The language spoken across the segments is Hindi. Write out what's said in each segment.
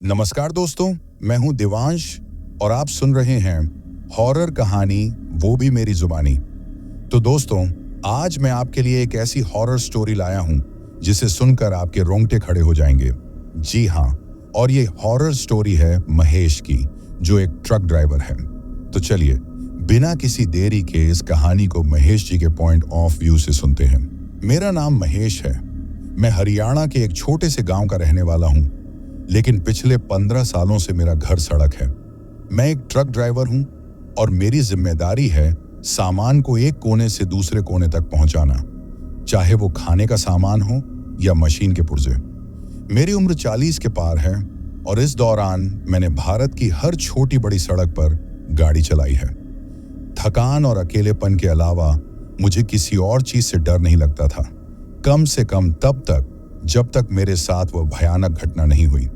नमस्कार दोस्तों, मैं हूं दिवांश और आप सुन रहे हैं हॉरर कहानी वो भी मेरी जुबानी। तो दोस्तों, आज मैं आपके लिए एक ऐसी हॉरर स्टोरी लाया हूं जिसे सुनकर आपके रोंगटे खड़े हो जाएंगे। जी हाँ, और ये हॉरर स्टोरी है महेश की, जो एक ट्रक ड्राइवर है। तो चलिए बिना किसी देरी के इस कहानी को महेश जी के पॉइंट ऑफ व्यू से सुनते हैं। मेरा नाम महेश है। मैं हरियाणा के एक छोटे से गांव का रहने वाला हूं, लेकिन पिछले 15 सालों से मेरा घर सड़क है। मैं एक ट्रक ड्राइवर हूं और मेरी जिम्मेदारी है सामान को एक कोने से दूसरे कोने तक पहुंचाना, चाहे वो खाने का सामान हो या मशीन के पुर्जे। मेरी उम्र 40 के पार है और इस दौरान मैंने भारत की हर छोटी बड़ी सड़क पर गाड़ी चलाई है। थकान और अकेलेपन के अलावा मुझे किसी और चीज से डर नहीं लगता था, कम से कम तब तक जब तक मेरे साथ वह भयानक घटना नहीं हुई।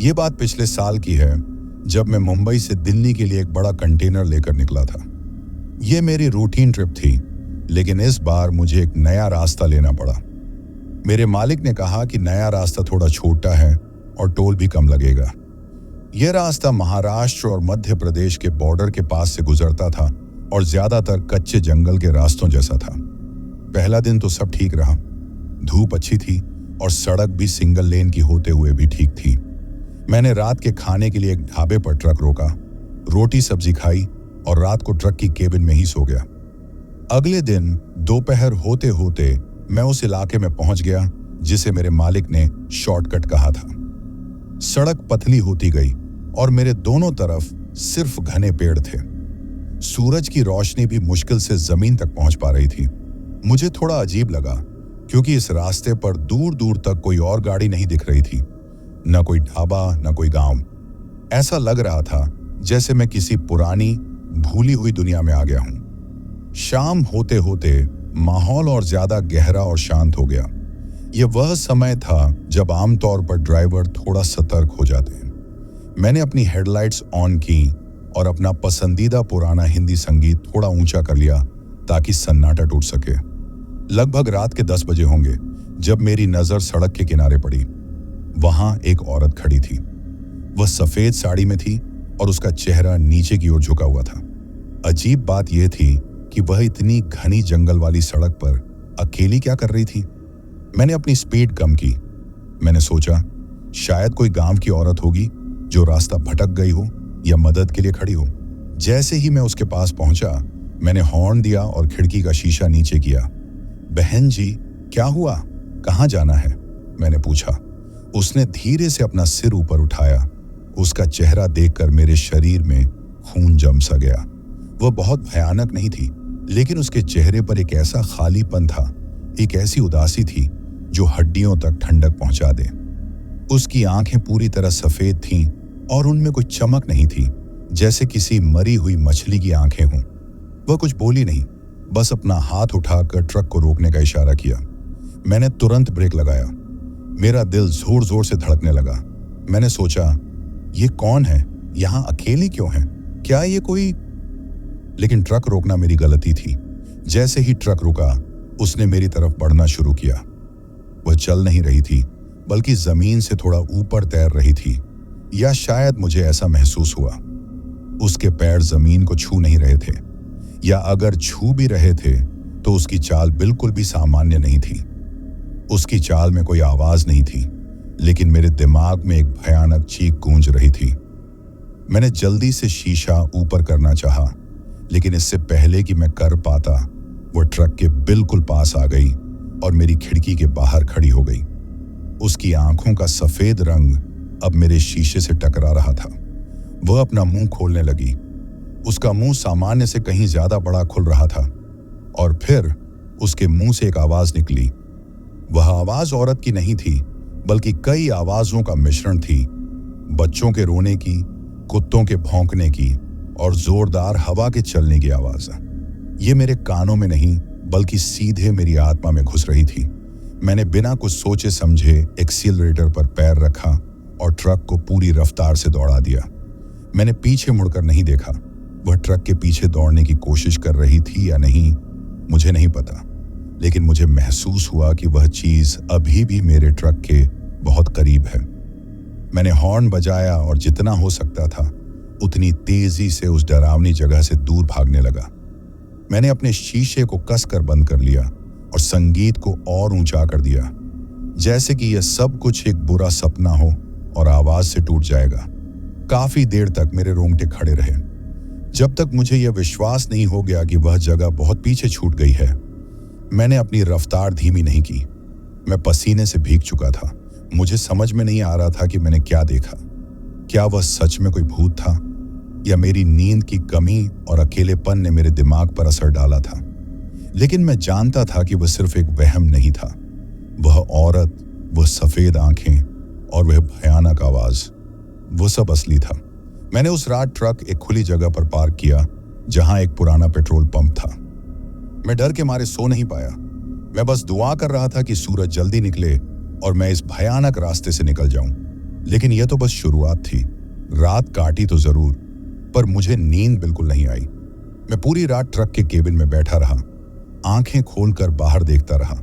ये बात पिछले साल की है, जब मैं मुंबई से दिल्ली के लिए एक बड़ा कंटेनर लेकर निकला था। ये मेरी रूटीन ट्रिप थी, लेकिन इस बार मुझे एक नया रास्ता लेना पड़ा। मेरे मालिक ने कहा कि नया रास्ता थोड़ा छोटा है और टोल भी कम लगेगा। यह रास्ता महाराष्ट्र और मध्य प्रदेश के बॉर्डर के पास से गुजरता था और ज्यादातर कच्चे जंगल के रास्तों जैसा था। पहला दिन तो सब ठीक रहा, धूप अच्छी थी और सड़क भी सिंगल लेन की होते हुए भी ठीक थी। मैंने रात के खाने के लिए एक ढाबे पर ट्रक रोका, रोटी सब्जी खाई और रात को ट्रक की केबिन में ही सो गया। अगले दिन दोपहर होते होते मैं उस इलाके में पहुंच गया जिसे मेरे मालिक ने शॉर्टकट कहा था। सड़क पतली होती गई और मेरे दोनों तरफ सिर्फ घने पेड़ थे। सूरज की रोशनी भी मुश्किल से जमीन तक पहुंच पा रही थी। मुझे थोड़ा अजीब लगा, क्योंकि इस रास्ते पर दूर दूर तक कोई और गाड़ी नहीं दिख रही थी, न कोई ढाबा, न कोई गांव। ऐसा लग रहा था जैसे मैं किसी पुरानी भूली हुई दुनिया में आ गया हूं। शाम होते होते माहौल और ज्यादा गहरा और शांत हो गया। यह वह समय था जब आमतौर पर ड्राइवर थोड़ा सतर्क हो जाते हैं। मैंने अपनी हेडलाइट्स ऑन की और अपना पसंदीदा पुराना हिंदी संगीत थोड़ा ऊंचा कर लिया ताकि सन्नाटा टूट सके। लगभग रात के 10 बजे होंगे जब मेरी नजर सड़क के किनारे पड़ी। वहां एक औरत खड़ी थी। वह सफेद साड़ी में थी और उसका चेहरा नीचे की ओर झुका हुआ था। अजीब बात यह थी कि वह इतनी घनी जंगल वाली सड़क पर अकेली क्या कर रही थी। मैंने अपनी स्पीड कम की। मैंने सोचा शायद कोई गांव की औरत होगी जो रास्ता भटक गई हो या मदद के लिए खड़ी हो। जैसे ही मैं उसके पास पहुंचा, मैंने हॉर्न दिया और खिड़की का शीशा नीचे किया। बहन जी, क्या हुआ, कहाँ जाना है? मैंने पूछा। उसने धीरे से अपना सिर ऊपर उठाया। उसका चेहरा देखकर मेरे शरीर में खून जम सा गया। वह बहुत भयानक नहीं थी, लेकिन उसके चेहरे पर एक ऐसा खालीपन था, एक ऐसी उदासी थी जो हड्डियों तक ठंडक पहुंचा दे। उसकी आंखें पूरी तरह सफेद थीं और उनमें कोई चमक नहीं थी, जैसे किसी मरी हुई मछली की आंखें हों। वह कुछ बोली नहीं, बस अपना हाथ उठाकर ट्रक को रोकने का इशारा किया। मैंने तुरंत ब्रेक लगाया। मेरा दिल जोर जोर से धड़कने लगा। मैंने सोचा, ये कौन है, यहां अकेली क्यों है, क्या ये कोई? लेकिन ट्रक रोकना मेरी गलती थी। जैसे ही ट्रक रुका, उसने मेरी तरफ बढ़ना शुरू किया। वह चल नहीं रही थी, बल्कि जमीन से थोड़ा ऊपर तैर रही थी, या शायद मुझे ऐसा महसूस हुआ। उसके पैर जमीन को छू नहीं रहे थे, या अगर छू भी रहे थे तो उसकी चाल बिल्कुल भी सामान्य नहीं थी। उसकी चाल में कोई आवाज नहीं थी, लेकिन मेरे दिमाग में एक भयानक चीख गूंज रही थी। मैंने जल्दी से शीशा ऊपर करना चाहा, लेकिन इससे पहले कि मैं कर पाता, वो ट्रक के बिल्कुल पास आ गई और मेरी खिड़की के बाहर खड़ी हो गई। उसकी आंखों का सफेद रंग अब मेरे शीशे से टकरा रहा था। वह अपना मुंह खोलने लगी। उसका मुंह सामान्य से कहीं ज्यादा बड़ा खुल रहा था, और फिर उसके मुंह से एक आवाज निकली। वह आवाज औरत की नहीं थी, बल्कि कई आवाजों का मिश्रण थी। बच्चों के रोने की, कुत्तों के भौंकने की और जोरदार हवा के चलने की आवाज। ये मेरे कानों में नहीं, बल्कि सीधे मेरी आत्मा में घुस रही थी। मैंने बिना कुछ सोचे समझे एक्सीलरेटर पर पैर रखा और ट्रक को पूरी रफ्तार से दौड़ा दिया। मैंने पीछे मुड़कर नहीं देखा। वह ट्रक के पीछे दौड़ने की कोशिश कर रही थी या नहीं, मुझे नहीं पता, लेकिन मुझे महसूस हुआ कि वह चीज अभी भी मेरे ट्रक के बहुत करीब है। मैंने हॉर्न बजाया और जितना हो सकता था उतनी तेजी से उस डरावनी जगह से दूर भागने लगा। मैंने अपने शीशे को कसकर बंद कर लिया और संगीत को और ऊंचा कर दिया, जैसे कि यह सब कुछ एक बुरा सपना हो और आवाज से टूट जाएगा। काफी देर तक मेरे रोंगटे खड़े रहे, जब तक मुझे यह विश्वास नहीं हो गया कि वह जगह बहुत पीछे छूट गई है। मैंने अपनी रफ्तार धीमी नहीं की। मैं पसीने से भीग चुका था। मुझे समझ में नहीं आ रहा था कि मैंने क्या देखा। क्या वह सच में कोई भूत था या मेरी नींद की कमी और अकेलेपन ने मेरे दिमाग पर असर डाला था। लेकिन मैं जानता था कि वह सिर्फ एक वहम नहीं था। वह औरत, वह सफेद आंखें और वह भयानक आवाज, वो सब असली था। मैंने उस रात ट्रक एक खुली जगह पर पार्क किया जहां एक पुराना पेट्रोल पंप था। मैं डर के मारे सो नहीं पाया। मैं बस दुआ कर रहा था कि सूरज जल्दी निकले और मैं इस भयानक रास्ते से निकल जाऊं। लेकिन यह तो बस शुरुआत थी। रात काटी तो जरूर, पर मुझे नींद बिल्कुल नहीं आई। मैं पूरी रात ट्रक के केबिन में बैठा रहा, आंखें खोलकर बाहर देखता रहा,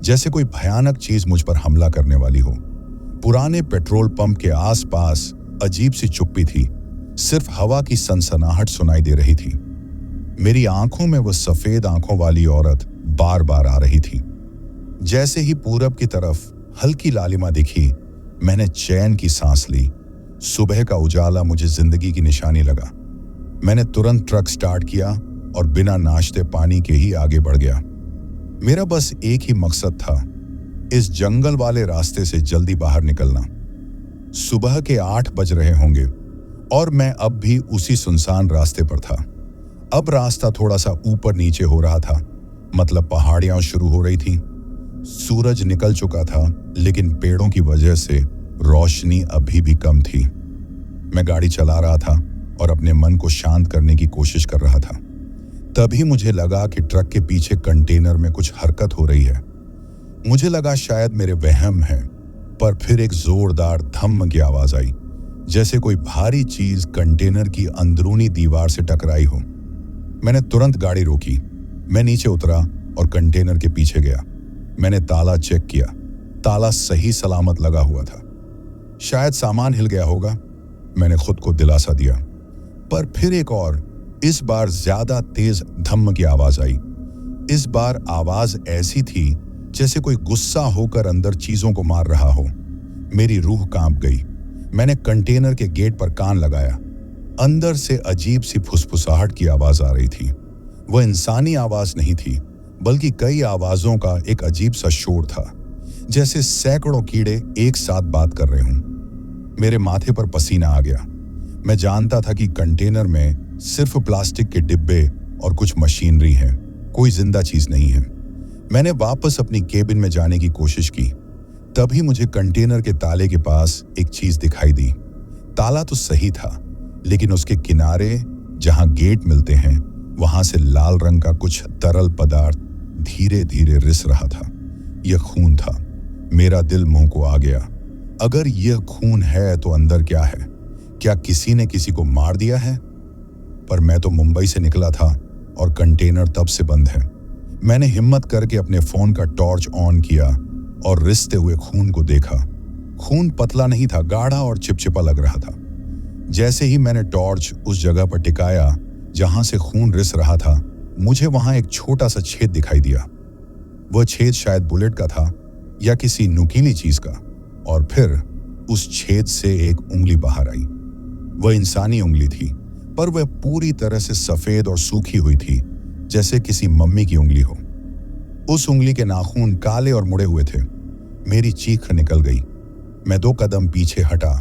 जैसे कोई भयानक चीज मुझ पर हमला करने वाली हो। पुराने पेट्रोल पंप के आसपास अजीब सी चुप्पी थी। सिर्फ हवा की सनसनाहट सुनाई दे रही थी। मेरी आंखों में वह सफेद आंखों वाली औरत बार बार आ रही थी। जैसे ही पूरब की तरफ हल्की लालिमा दिखी, मैंने चैन की सांस ली। सुबह का उजाला मुझे जिंदगी की निशानी लगा। मैंने तुरंत ट्रक स्टार्ट किया और बिना नाश्ते पानी के ही आगे बढ़ गया। मेरा बस एक ही मकसद था, इस जंगल वाले रास्ते से जल्दी बाहर निकलना। सुबह के 8 बज रहे होंगे और मैं अब भी उसी सुनसान रास्ते पर था। अब रास्ता थोड़ा सा ऊपर नीचे हो रहा था, मतलब पहाड़ियां शुरू हो रही थी। सूरज निकल चुका था, लेकिन पेड़ों की वजह से रोशनी अभी भी कम थी। मैं गाड़ी चला रहा था और अपने मन को शांत करने की कोशिश कर रहा था। तभी मुझे लगा कि ट्रक के पीछे कंटेनर में कुछ हरकत हो रही है। मुझे लगा शायद मेरे वहम है, पर फिर एक जोरदार धम्म की आवाज आई, जैसे कोई भारी चीज कंटेनर की अंदरूनी दीवार से टकराई हो। मैंने तुरंत गाड़ी रोकी। मैं नीचे उतरा और कंटेनर के पीछे गया। मैंने ताला चेक किया। ताला सही सलामत लगा हुआ था। शायद सामान हिल गया होगा, मैंने खुद को दिलासा दिया। पर फिर एक और, इस बार ज्यादा तेज धम्म की आवाज आई। इस बार आवाज ऐसी थी जैसे कोई गुस्सा होकर अंदर चीजों को मार रहा हो। मेरी रूह कांप गई। मैंने कंटेनर के गेट पर कान लगाया। अंदर से अजीब सी फुसफुसाहट की आवाज आ रही थी। वह इंसानी आवाज नहीं थी, बल्कि कई आवाजों का एक अजीब सा शोर था, जैसे सैकड़ों कीड़े एक साथ बात कर रहे हों। मेरे माथे पर पसीना आ गया। मैं जानता था कि कंटेनर में सिर्फ प्लास्टिक के डिब्बे और कुछ मशीनरी है, कोई जिंदा चीज नहीं है। मैंने वापस अपनी केबिन में जाने की कोशिश की। तभी मुझे कंटेनर के ताले के पास एक चीज दिखाई दी। ताला तो सही था, लेकिन उसके किनारे जहां गेट मिलते हैं, वहां से लाल रंग का कुछ तरल पदार्थ धीरे धीरे रिस रहा था। यह खून था। मेरा दिल मुंह को आ गया। अगर यह खून है तो अंदर क्या है? क्या किसी ने किसी को मार दिया है? पर मैं तो मुंबई से निकला था और कंटेनर तब से बंद है। मैंने हिम्मत करके अपने फोन का टॉर्च ऑन किया और रिसते हुए खून को देखा। खून पतला नहीं था, गाढ़ा और चिपचिपा लग रहा था। जैसे ही मैंने टॉर्च उस जगह पर टिकाया जहां से खून रिस रहा था, मुझे वहां एक छोटा सा छेद दिखाई दिया। वह छेद शायद बुलेट का था या किसी नुकीली चीज का। और फिर उस छेद से एक उंगली बाहर आई। वह इंसानी उंगली थी, पर वह पूरी तरह से सफेद और सूखी हुई थी, जैसे किसी मम्मी की उंगली हो। उस उंगली के नाखून काले और मुड़े हुए थे। मेरी चीख निकल गई। मैं 2 कदम पीछे हटा।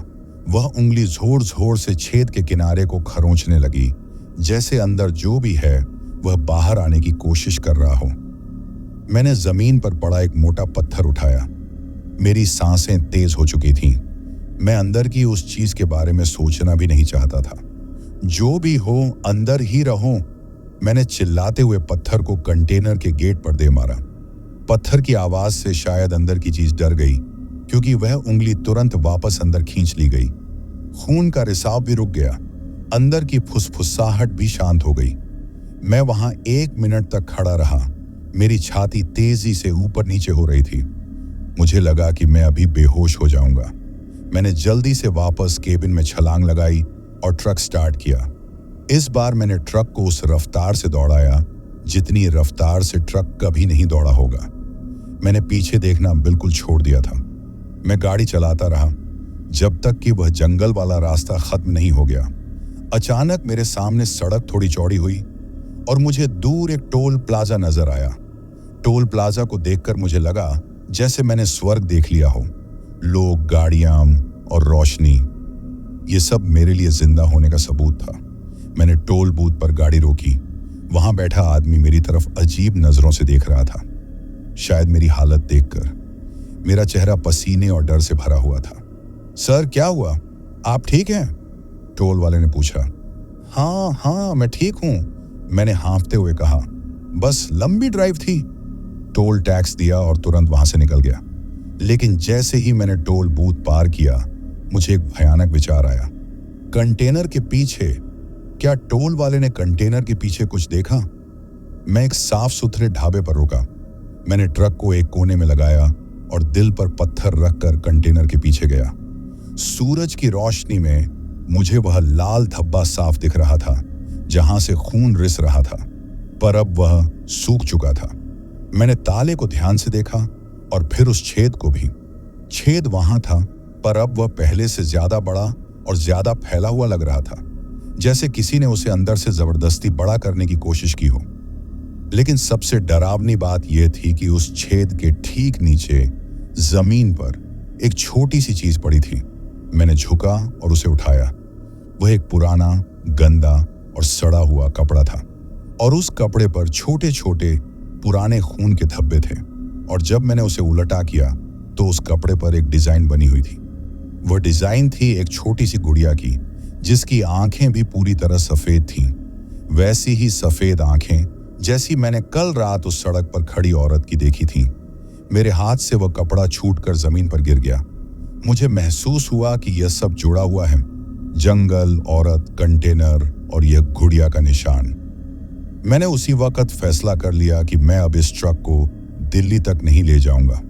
वह उंगली जोर जोर से छेद के किनारे को खरोंचने लगी, जैसे अंदर जो भी है वह बाहर आने की कोशिश कर रहा हो। मैंने जमीन पर पड़ा एक मोटा पत्थर उठाया। मेरी सांसें तेज हो चुकी थीं। मैं अंदर की उस चीज के बारे में सोचना भी नहीं चाहता था। जो भी हो, अंदर ही रहो। मैंने चिल्लाते हुए पत्थर को कंटेनर के गेट पर दे मारा। पत्थर की आवाज से शायद अंदर की चीज डर गई, क्योंकि वह उंगली तुरंत वापस अंदर खींच ली गई। खून का रिसाव भी रुक गया। अंदर की फुसफुसाहट भी शांत हो गई। मैं वहां 1 मिनट तक खड़ा रहा। मेरी छाती तेजी से ऊपर नीचे हो रही थी। मुझे लगा कि मैं अभी बेहोश हो जाऊंगा। मैंने जल्दी से वापस केबिन में छलांग लगाई और ट्रक स्टार्ट किया। इस बार मैंने ट्रक को उस रफ्तार से दौड़ाया जितनी रफ्तार से ट्रक कभी नहीं दौड़ा होगा। मैंने पीछे देखना बिल्कुल छोड़ दिया था। मैं गाड़ी चलाता रहा जब तक कि वह जंगल वाला रास्ता खत्म नहीं हो गया। अचानक मेरे सामने सड़क थोड़ी चौड़ी हुई और मुझे दूर एक टोल प्लाजा नजर आया। टोल प्लाजा को देखकर मुझे लगा जैसे मैंने स्वर्ग देख लिया हो। लोग, गाड़ियां और रोशनी, ये सब मेरे लिए जिंदा होने का सबूत था। मैंने टोल बूथ पर गाड़ी रोकी। वहां बैठा आदमी मेरी तरफ अजीब नजरों से देख रहा था। शायद मेरी हालत देखकर मेरा चेहरा पसीने और डर से भरा हुआ था। सर, क्या हुआ? आप ठीक हैं? टोल वाले ने पूछा। हाँ, मैं ठीक हूं, मैंने हाँफते हुए कहा। बस लंबी ड्राइव थी। टोल टैक्स दिया और तुरंत वहां से निकल गया। लेकिन जैसे ही मैंने टोल बूथ पार किया, मुझे एक भयानक विचार आया। कंटेनर के पीछे, क्या टोल वाले ने कंटेनर के पीछे कुछ देखा? मैं एक साफ सुथरे ढाबे पर रुका। मैंने ट्रक को एक कोने में लगाया और दिल पर पत्थर रखकर कंटेनर के पीछे गया। सूरज की रोशनी में मुझे वह लाल धब्बा साफ दिख रहा था जहां से खून रिस रहा था, पर अब वह सूख चुका था। मैंने ताले को ध्यान से देखा और फिर उस छेद को भी। छेद वहां था, पर अब वह पहले से ज्यादा बड़ा और ज्यादा फैला हुआ लग रहा था, जैसे किसी ने उसे अंदर से जबरदस्ती बड़ा करने की कोशिश की हो। लेकिन सबसे डरावनी बात यह थी कि उस छेद के ठीक नीचे जमीन पर एक छोटी सी चीज पड़ी थी। मैंने झुका और उसे उठाया। वह एक पुराना, गंदा और सड़ा हुआ कपड़ा था और उस कपड़े पर छोटे छोटे पुराने खून के धब्बे थे। और जब मैंने उसे उल्टा किया तो उस कपड़े पर एक डिजाइन बनी हुई थी। वह डिजाइन थी एक छोटी सी गुड़िया की, जिसकी आंखें भी पूरी तरह सफेद थीं। वैसी ही सफेद आंखें जैसी मैंने कल रात उस सड़क पर खड़ी औरत की देखी थी। मेरे हाथ से वह कपड़ा छूटकर जमीन पर गिर गया। मुझे महसूस हुआ कि यह सब जुड़ा हुआ है, जंगल, औरत, कंटेनर और यह गुड़िया का निशान। मैंने उसी वक्त फैसला कर लिया कि मैं अब इस ट्रक को दिल्ली तक नहीं ले जाऊंगा।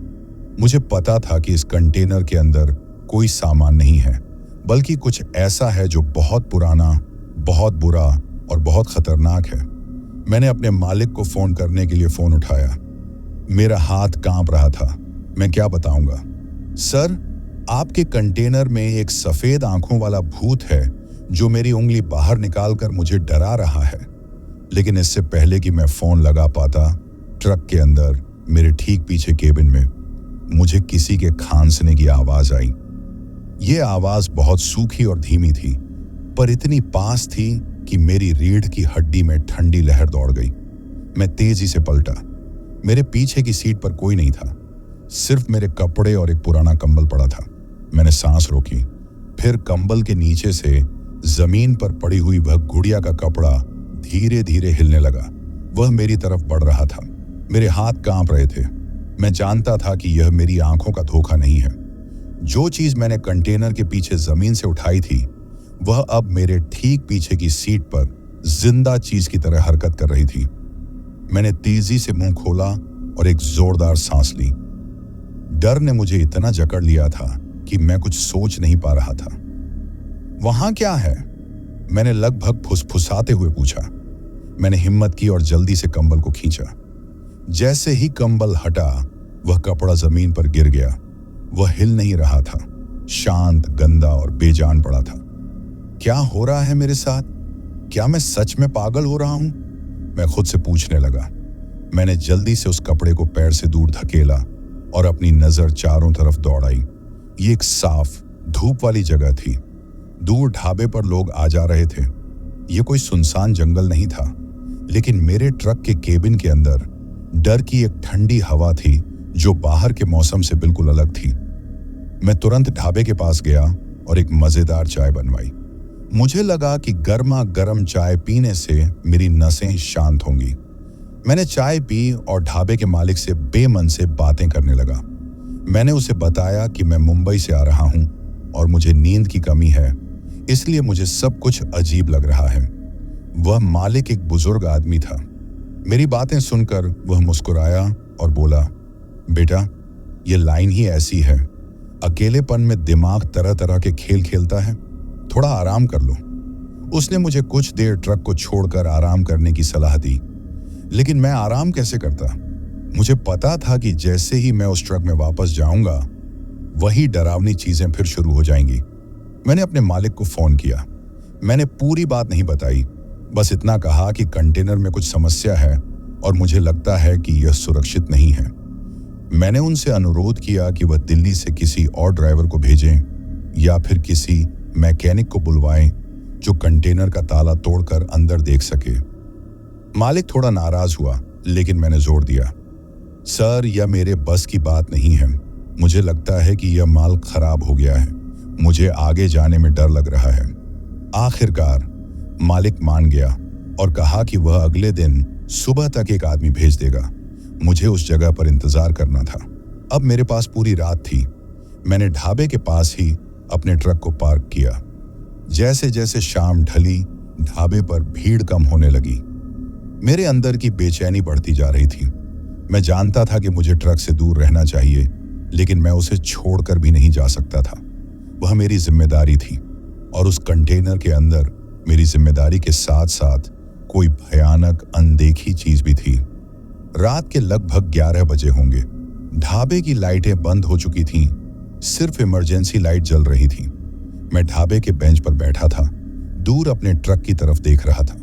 मुझे पता था कि इस कंटेनर के अंदर कोई सामान नहीं है, बल्कि कुछ ऐसा है जो बहुत पुराना, बहुत बुरा और बहुत खतरनाक है। मैंने अपने मालिक को फोन करने के लिए फोन उठाया। मेरा हाथ कांप रहा था। मैं क्या बताऊंगा? सर, आपके कंटेनर में एक सफेद आंखों वाला भूत है जो मेरी उंगली बाहर निकालकर मुझे डरा रहा है। लेकिन इससे पहले कि मैं फोन लगा पाता, ट्रक के अंदर मेरे ठीक पीछे केबिन में मुझे किसी के खांसने की आवाज आई। ये आवाज बहुत सूखी और धीमी थी, पर इतनी पास थी कि मेरी रीढ़ की हड्डी में ठंडी लहर दौड़ गई। मैं तेजी से पलटा। मेरे पीछे की सीट पर कोई नहीं था, सिर्फ मेरे कपड़े और एक पुराना कंबल पड़ा था। मैंने सांस रोकी। फिर कंबल के नीचे से जमीन पर पड़ी हुई वह गुड़िया का कपड़ा धीरे धीरे हिलने लगा। वह मेरी तरफ बढ़ रहा था। मेरे हाथ कांप रहे थे। मैं जानता था कि यह मेरी आंखों का धोखा नहीं है। जो चीज मैंने कंटेनर के पीछे जमीन से उठाई थी, वह अब मेरे ठीक पीछे की सीट पर जिंदा चीज की तरह हरकत कर रही थी। मैंने तेजी से मुंह खोला और एक जोरदार सांस ली। डर ने मुझे इतना जकड़ लिया था कि मैं कुछ सोच नहीं पा रहा था। वहां क्या है? मैंने लगभग फुसफुसाते हुए पूछा। मैंने हिम्मत की और जल्दी से कंबल को खींचा। जैसे ही कंबल हटा, वह कपड़ा जमीन पर गिर गया। वह हिल नहीं रहा था, शांत, गंदा और बेजान पड़ा था। क्या हो रहा है मेरे साथ? क्या मैं सच में पागल हो रहा हूं? मैं खुद से पूछने लगा। मैंने जल्दी से उस कपड़े को पैर से दूर धकेला और अपनी नजर चारों तरफ दौड़ाई। ये एक साफ, धूप वाली जगह थी। दूर ढाबे पर लोग आ जा रहे थे। ये कोई सुनसान जंगल नहीं था, लेकिन मेरे ट्रक के केबिन के अंदर डर की एक ठंडी हवा थी जो बाहर के मौसम से बिल्कुल अलग थी। मैं तुरंत ढाबे के पास गया और एक मजेदार चाय बनवाई। मुझे लगा कि गर्मा गर्म चाय पीने से मेरी नसें शांत होंगी। मैंने चाय पी और ढाबे के मालिक से बेमन से बातें करने लगा। मैंने उसे बताया कि मैं मुंबई से आ रहा हूं और मुझे नींद की कमी है, इसलिए मुझे सब कुछ अजीब लग रहा है। वह मालिक एक बुजुर्ग आदमी था। मेरी बातें सुनकर वह मुस्कुराया और बोला, बेटा, ये लाइन ही ऐसी है। अकेलेपन में दिमाग तरह तरह के खेल खेलता है। थोड़ा आराम कर लो। उसने मुझे कुछ देर ट्रक को छोड़कर आराम करने की सलाह दी, लेकिन मैं आराम कैसे करता? मुझे पता था कि जैसे ही मैं उस ट्रक में वापस जाऊंगा, वही डरावनी चीजें फिर शुरू हो जाएंगी। मैंने अपने मालिक को फोन किया। मैंने पूरी बात नहीं बताई, बस इतना कहा कि कंटेनर में कुछ समस्या है और मुझे लगता है कि यह सुरक्षित नहीं है। मैंने उनसे अनुरोध किया कि वह दिल्ली से किसी और ड्राइवर को भेजें या फिर किसी मैकेनिक को बुलवाएं जो कंटेनर का ताला तोड़कर अंदर देख सके। मालिक थोड़ा नाराज हुआ, लेकिन मैंने जोर दिया, सर, यह मेरे बस की बात नहीं है। मुझे लगता है कि यह माल खराब हो गया है। मुझे आगे जाने में डर लग रहा है। आखिरकार मालिक मान गया और कहा कि वह अगले दिन सुबह तक एक आदमी भेज देगा। मुझे उस जगह पर इंतजार करना था। अब मेरे पास पूरी रात थी। मैंने ढाबे के पास ही अपने ट्रक को पार्क किया। जैसे जैसे शाम ढली, ढाबे पर भीड़ कम होने लगी। मेरे अंदर की बेचैनी बढ़ती जा रही थी। मैं जानता था कि मुझे ट्रक से दूर रहना चाहिए, लेकिन मैं उसे छोड़कर भी नहीं जा सकता था। वह मेरी जिम्मेदारी थी और उस कंटेनर के अंदर मेरी जिम्मेदारी के साथ साथ कोई भयानक अनदेखी चीज भी थी। रात के लगभग 11 बजे होंगे। ढाबे की लाइटें बंद हो चुकी थीं, सिर्फ इमरजेंसी लाइट जल रही थी। मैं ढाबे के बेंच पर बैठा था, दूर अपने ट्रक की तरफ देख रहा था।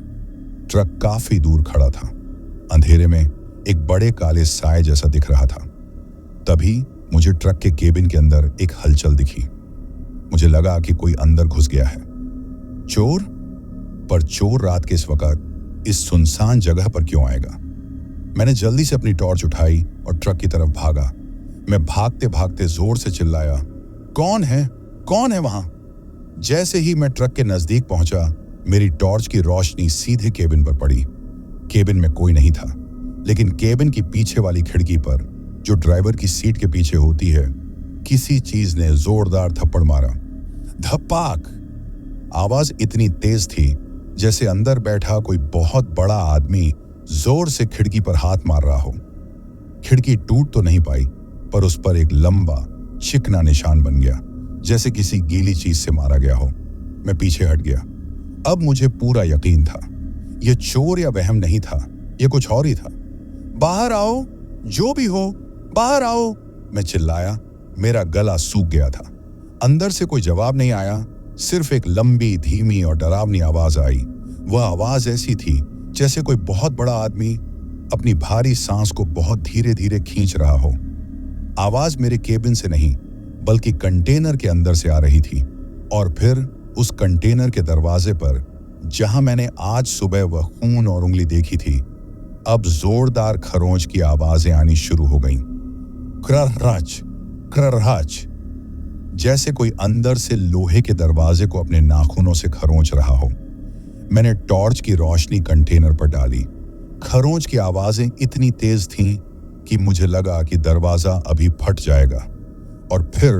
ट्रक काफी दूर खड़ा था। अंधेरे में एक बड़े काले साए जैसा दिख रहा था। तभी मुझे ट्रक के केबिन के अंदर एक हलचल दिखी। मुझे लगा कि कोई अंदर घुस गया है। चोर? पर चोर रात के इस वक्त इस सुनसान जगह पर क्यों आएगा? मैंने जल्दी से अपनी टॉर्च उठाई और ट्रक की तरफ भागा। मैं भागते भागते जोर से चिल्लाया, कौन है? कौन है वहां? जैसे ही मैं ट्रक के नजदीक पहुंचा, मेरी टॉर्च की रोशनी सीधे केबिन पर पड़ी। केबिन में कोई नहीं था, लेकिन केबिन की पीछे वाली खिड़की पर, जो ड्राइवर की सीट के पीछे होती है, किसी चीज ने जोरदार थप्पड़ मारा। धपाक! आवाज इतनी तेज थी जैसे अंदर बैठा कोई बहुत बड़ा आदमी जोर से खिड़की पर हाथ मार रहा हो। खिड़की टूट तो नहीं पाई, पर उस पर एक लंबा चिकना निशान बन गया, जैसे किसी गीली चीज से मारा गया हो। मैं पीछे हट गया। अब मुझे पूरा यकीन था, यह चोर या वहम नहीं था, यह कुछ और ही था। बाहर आओ, जो भी हो, बाहर आओ! मैं चिल्लाया। मेरा गला सूख गया था। अंदर से कोई जवाब नहीं आया, सिर्फ एक लंबी, धीमी और डरावनी आवाज आई। वह आवाज ऐसी थी जैसे कोई बहुत बड़ा आदमी अपनी भारी सांस को बहुत धीरे धीरे खींच रहा हो। आवाज मेरे केबिन से नहीं, बल्कि कंटेनर के अंदर से आ रही थी। और फिर उस कंटेनर के दरवाजे पर, जहां मैंने आज सुबह वह खून और उंगली देखी थी, अब जोरदार खरोंच की आवाजें आनी शुरू हो गईं। क्ररराच, क्ररराच, जैसे कोई अंदर से लोहे के दरवाजे को अपने नाखूनों से खरोंच रहा हो। मैंने टॉर्च की रोशनी कंटेनर पर डाली। खरोंच की आवाजें इतनी तेज थीं कि मुझे लगा कि दरवाजा अभी फट जाएगा। और फिर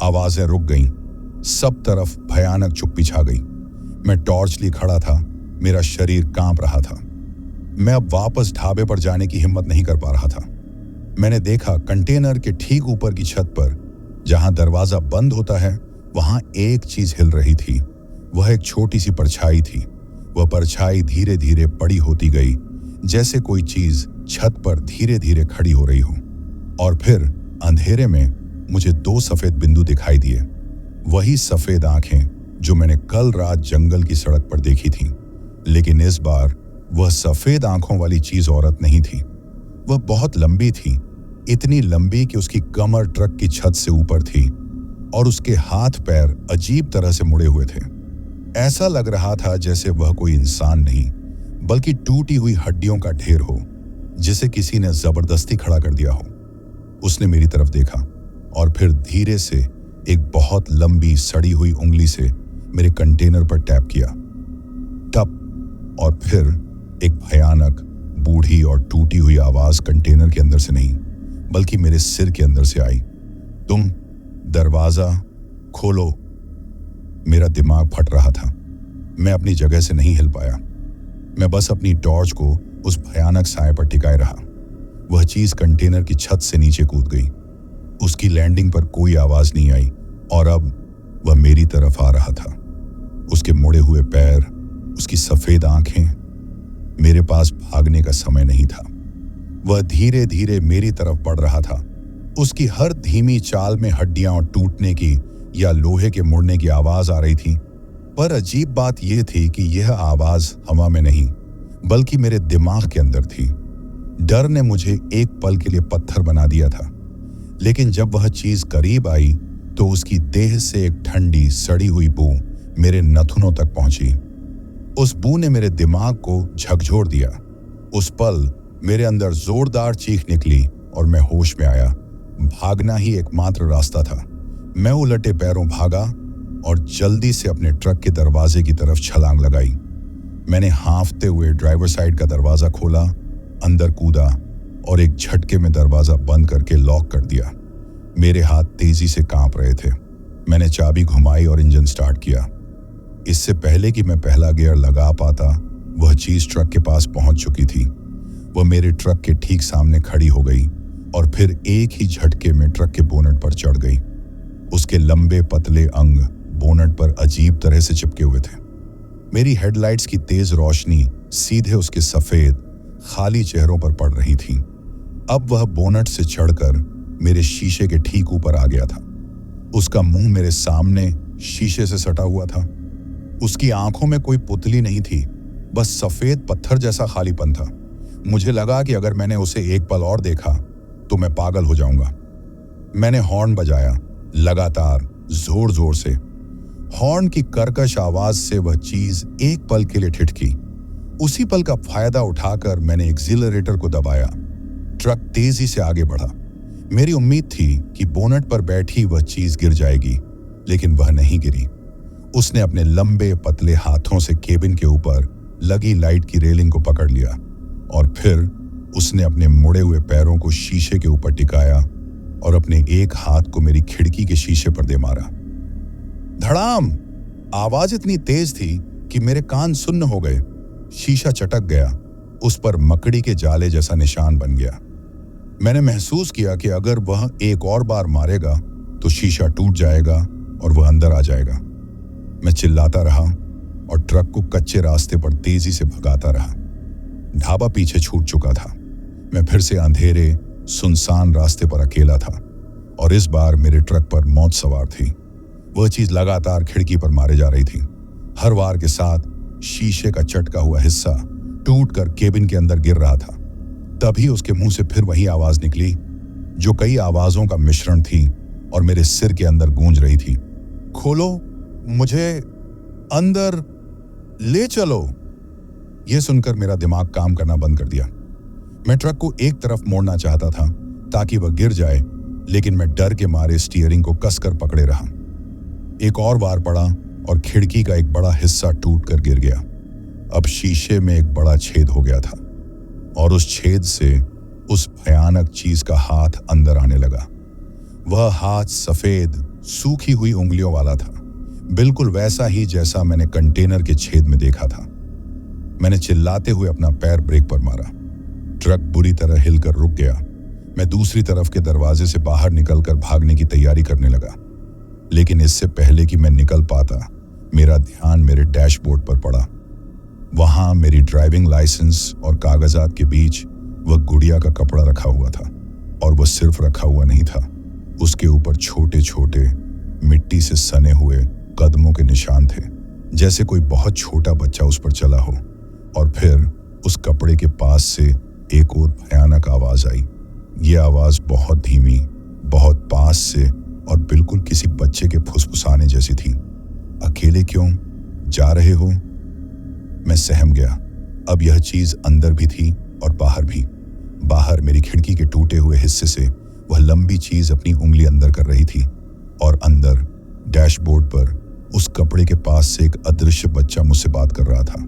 आवाजें रुक गईं। सब तरफ भयानक चुप्पी छा गई। मैं टॉर्च लिए खड़ा था, मेरा शरीर कांप रहा था। मैं अब वापस ढाबे पर जाने की हिम्मत नहीं कर पा रहा था। मैंने देखा कंटेनर के ठीक ऊपर की छत पर, जहां दरवाजा बंद होता है, वहां एक चीज हिल रही थी। वह एक छोटी सी परछाई थी। वह परछाई धीरे धीरे बड़ी होती गई, जैसे कोई चीज छत पर धीरे धीरे खड़ी हो रही हो। और फिर अंधेरे में मुझे 2 सफेद बिंदु दिखाई दिए। वही सफेद आंखें जो मैंने कल रात जंगल की सड़क पर देखी थी, लेकिन इस बार वह सफेद आंखों वाली चीज औरत नहीं थी। वह बहुत लंबी थी, इतनी लंबी कि उसकी कमर ट्रक की छत से ऊपर थी और उसके हाथ पैर अजीब तरह से मुड़े हुए थे। ऐसा लग रहा था जैसे वह कोई इंसान नहीं, बल्कि टूटी हुई हड्डियों का ढेर हो, जिसे किसी ने जबरदस्ती खड़ा कर दिया हो। उसने मेरी तरफ देखा और फिर धीरे से एक बहुत लंबी सड़ी हुई उंगली से मेरे कंटेनर पर टैप किया। टप! और फिर एक भयानक, बूढ़ी और टूटी हुई आवाज कंटेनर के अंदर से नहीं, बल्कि मेरे सिर के अंदर से आई। तुम दरवाजा खोलो। मेरा दिमाग फट रहा था। मैं अपनी जगह से नहीं हिल पाया। मैं बस अपनी टॉर्च को उस भयानक साए पर टिकाए रहा। वह चीज कंटेनर की छत से नीचे कूद गई। उसकी लैंडिंग पर कोई आवाज नहीं आई और अब वह मेरी तरफ आ रहा था। उसके मुड़े हुए पैर, उसकी सफेद आंखें। मेरे पास भागने का समय नहीं था। वह धीरे धीरे मेरी तरफ बढ़ रहा था। उसकी हर धीमी चाल में हड्डियां टूटने की या लोहे के मुड़ने की आवाज आ रही थी। पर अजीब बात यह थी कि यह आवाज हवा में नहीं बल्कि मेरे दिमाग के अंदर थी। डर ने मुझे एक पल के लिए पत्थर बना दिया था, लेकिन जब वह चीज करीब आई तो उसकी देह से एक ठंडी सड़ी हुई बू मेरे नथुनों तक पहुंची। उस बू ने मेरे दिमाग को झकझोर दिया। उस पल मेरे अंदर जोरदार चीख निकली और मैं होश में आया। भागना ही एकमात्र रास्ता था। मैं उलटे पैरों भागा और जल्दी से अपने ट्रक के दरवाजे की तरफ छलांग लगाई। मैंने हांफते हुए ड्राइवर साइड का दरवाजा खोला, अंदर कूदा और एक झटके में दरवाजा बंद करके लॉक कर दिया। मेरे हाथ तेजी से कांप रहे थे। मैंने चाबी घुमाई और इंजन स्टार्ट किया। इससे पहले कि मैं पहला गियर लगा पाता, वह चीज ट्रक के पास पहुंच चुकी थी। वह मेरे ट्रक के ठीक सामने खड़ी हो गई और फिर एक ही झटके में ट्रक के बोनट पर चढ़ गई। उसके लंबे पतले अंग बोनट पर अजीब तरह से चिपके हुए थे। मेरी हेडलाइट्स की तेज रोशनी सीधे उसके सफेद खाली चेहरों पर पड़ रही थी। अब वह बोनट से चढ़कर मेरे शीशे के ठीक ऊपर आ गया था। उसका मुंह मेरे सामने शीशे से सटा हुआ था। उसकी आंखों में कोई पुतली नहीं थी, बस सफेद पत्थर जैसा खालीपन था। मुझे लगा कि अगर मैंने उसे एक पल और देखा तो मैं पागल हो जाऊंगा। मैंने हॉर्न बजाया, लगातार जोर जोर से। हॉर्न की कर्कश आवाज से वह चीज एक पल के लिए ठिठकी। उसी पल का फायदा उठाकर मैंने एक्सीलरेटर को दबाया। ट्रक तेजी से आगे बढ़ा। मेरी उम्मीद थी कि बोनट पर बैठी वह चीज गिर जाएगी, लेकिन वह नहीं गिरी। उसने अपने लंबे पतले हाथों से केबिन के ऊपर लगी लाइट की रेलिंग को पकड़ लिया और फिर उसने अपने मुड़े हुए पैरों को शीशे के ऊपर टिकाया और अपने एक हाथ को मेरी खिड़की के शीशे पर दे मारा। धड़ाम! आवाज इतनी तेज थी कि मेरे कान सुन्न हो गए। शीशा चटक गया। उस पर मकड़ी के जाले जैसा निशान बन गया। मैंने महसूस किया कि अगर वह एक और बार मारेगा तो शीशा टूट जाएगा और वह अंदर आ जाएगा। मैं चिल्लाता रहा और ट्रक को कच्चे रास्ते पर तेजी से भगाता रहा। ढाबा पीछे छूट चुका था। मैं फिर से अंधेरे सुनसान रास्ते पर अकेला था और इस बार मेरे ट्रक पर मौत सवार थी। वह चीज लगातार खिड़की पर मारे जा रही थी। हर वार के साथ शीशे का चटका हुआ हिस्सा टूटकर केबिन के अंदर गिर रहा था। तभी उसके मुंह से फिर वही आवाज निकली जो कई आवाजों का मिश्रण थी और मेरे सिर के अंदर गूंज रही थी। खोलो, मुझे अंदर ले चलो। यह सुनकर मेरा दिमाग काम करना बंद कर दिया। मैं ट्रक को एक तरफ मोड़ना चाहता था ताकि वह गिर जाए, लेकिन मैं डर के मारे स्टीयरिंग को कसकर पकड़े रहा। एक और वार पड़ा और खिड़की का एक बड़ा हिस्सा टूटकर गिर गया। अब शीशे में एक बड़ा छेद हो गया था और उस छेद से उस भयानक चीज का हाथ अंदर आने लगा। वह हाथ सफेद सूखी हुई उंगलियों वाला था, बिल्कुल वैसा ही जैसा मैंने कंटेनर के छेद में देखा था। मैंने चिल्लाते हुए अपना पैर ब्रेक पर मारा। ट्रक बुरी तरह हिलकर रुक गया। मैं दूसरी तरफ के दरवाजे से बाहर निकलकर भागने की तैयारी करने लगा, लेकिन इससे पहले कि मैं निकल पाता, मेरा ध्यान मेरे डैशबोर्ड पर पड़ा। वहां मेरी ड्राइविंग लाइसेंस और कागजात के बीच वह गुड़िया का कपड़ा रखा हुआ था, और वह सिर्फ रखा हुआ नहीं था, उसके ऊपर छोटे छोटे मिट्टी से सने हुए कदमों के निशान थे, जैसे कोई बहुत छोटा बच्चा उस पर चला हो। और फिर उस कपड़े के पास से एक और भयानक आवाज आई। यह आवाज बहुत धीमी, बहुत पास से और बिल्कुल किसी बच्चे के फुसफुसाने जैसी थी। अकेले क्यों जा रहे हो? मैं सहम गया। अब यह चीज अंदर भी थी और बाहर भी। बाहर मेरी खिड़की के टूटे हुए हिस्से से वह लंबी चीज अपनी उंगली अंदर कर रही थी, और अंदर डैशबोर्ड पर उस कपड़े के पास से एक अदृश्य बच्चा मुझसे बात कर रहा था।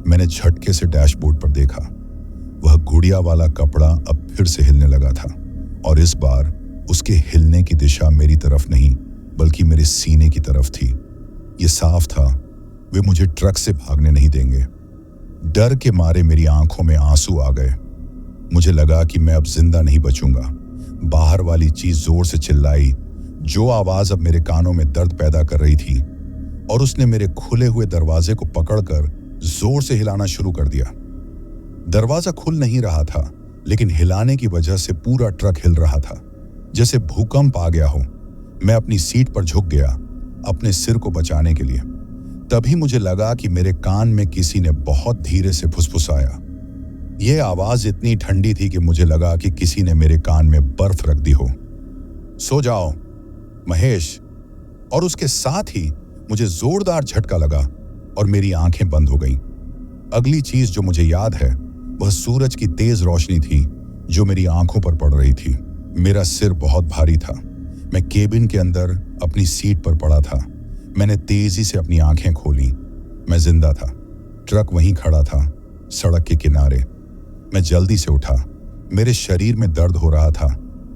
मैंने झटके से डैशबोर्ड पर देखा। वह गुड़िया वाला कपड़ा अब फिर से हिलने लगा था, और इस बार उसके हिलने की दिशा मेरी तरफ नहीं बल्कि मेरे सीने की तरफ थी। यह साफ था, वे मुझे ट्रक से भागने नहीं देंगे। डर के मारे मेरी आंखों में आंसू आ गए। मुझे लगा कि मैं अब जिंदा नहीं बचूंगा। बाहर वाली चीज जोर से चिल्लाई, जो आवाज अब मेरे कानों में दर्द पैदा कर रही थी, और उसने मेरे खुले हुए दरवाजे को पकड़कर जोर से हिलाना शुरू कर दिया। दरवाजा खुल नहीं रहा था, लेकिन हिलाने की वजह से पूरा ट्रक हिल रहा था, जैसे भूकंप आ गया हो। मैं अपनी सीट पर झुक गया, अपने सिर को बचाने के लिए। तभी मुझे लगा कि मेरे कान में किसी ने बहुत धीरे से फुसफुसाया। यह आवाज इतनी ठंडी थी कि मुझे लगा कि किसी ने मेरे कान में बर्फ रख दी हो। सो जाओ महेश। और उसके साथ ही मुझे जोरदार झटका लगा और मेरी आंखें बंद हो गईं। अगली चीज जो मुझे याद है वह सूरज की तेज रोशनी थी जो मेरी आंखों पर पड़ रही थी। मेरा सिर बहुत भारी था। मैं केबिन के अंदर अपनी सीट पर पड़ा था। मैंने तेजी से अपनी आंखें खोली। मैं जिंदा था। ट्रक वहीं खड़ा था, सड़क के किनारे। मैं जल्दी से उठा। मेरे शरीर में दर्द हो रहा था,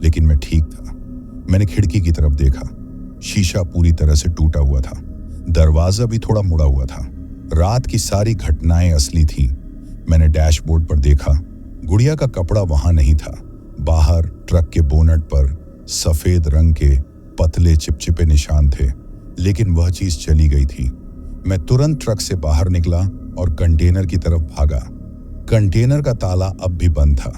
लेकिन मैं ठीक था। मैंने खिड़की की तरफ देखा। शीशा पूरी तरह से टूटा हुआ था। दरवाजा भी थोड़ा मुड़ा हुआ था। रात की सारी घटनाएं असली थीं। मैंने डैशबोर्ड पर देखा। गुड़िया का कपड़ा वहां नहीं था। बाहर ट्रक के बोनट पर सफेद रंग के पतले चिपचिपे निशान थे, लेकिन वह चीज चली गई थी। मैं तुरंत ट्रक से बाहर निकला और कंटेनर की तरफ भागा। कंटेनर का ताला अब भी बंद था,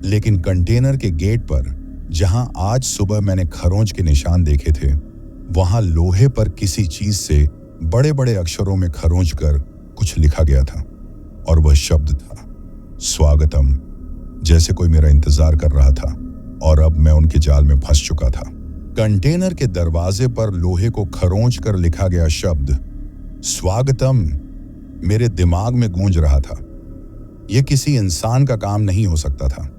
लेकिन कंटेनर के गेट पर, जहां आज सुबह मैंने खरोंच के निशान देखे थे, वहां लोहे पर किसी चीज से बड़े बड़े अक्षरों में खरोंच कर कुछ लिखा गया था, और वह शब्द था स्वागतम। जैसे कोई मेरा इंतजार कर रहा था, और अब मैं उनके जाल में फंस चुका था। कंटेनर के दरवाजे पर लोहे को खरोंच कर लिखा गया शब्द स्वागतम मेरे दिमाग में गूंज रहा था। यह किसी इंसान का काम नहीं हो सकता था।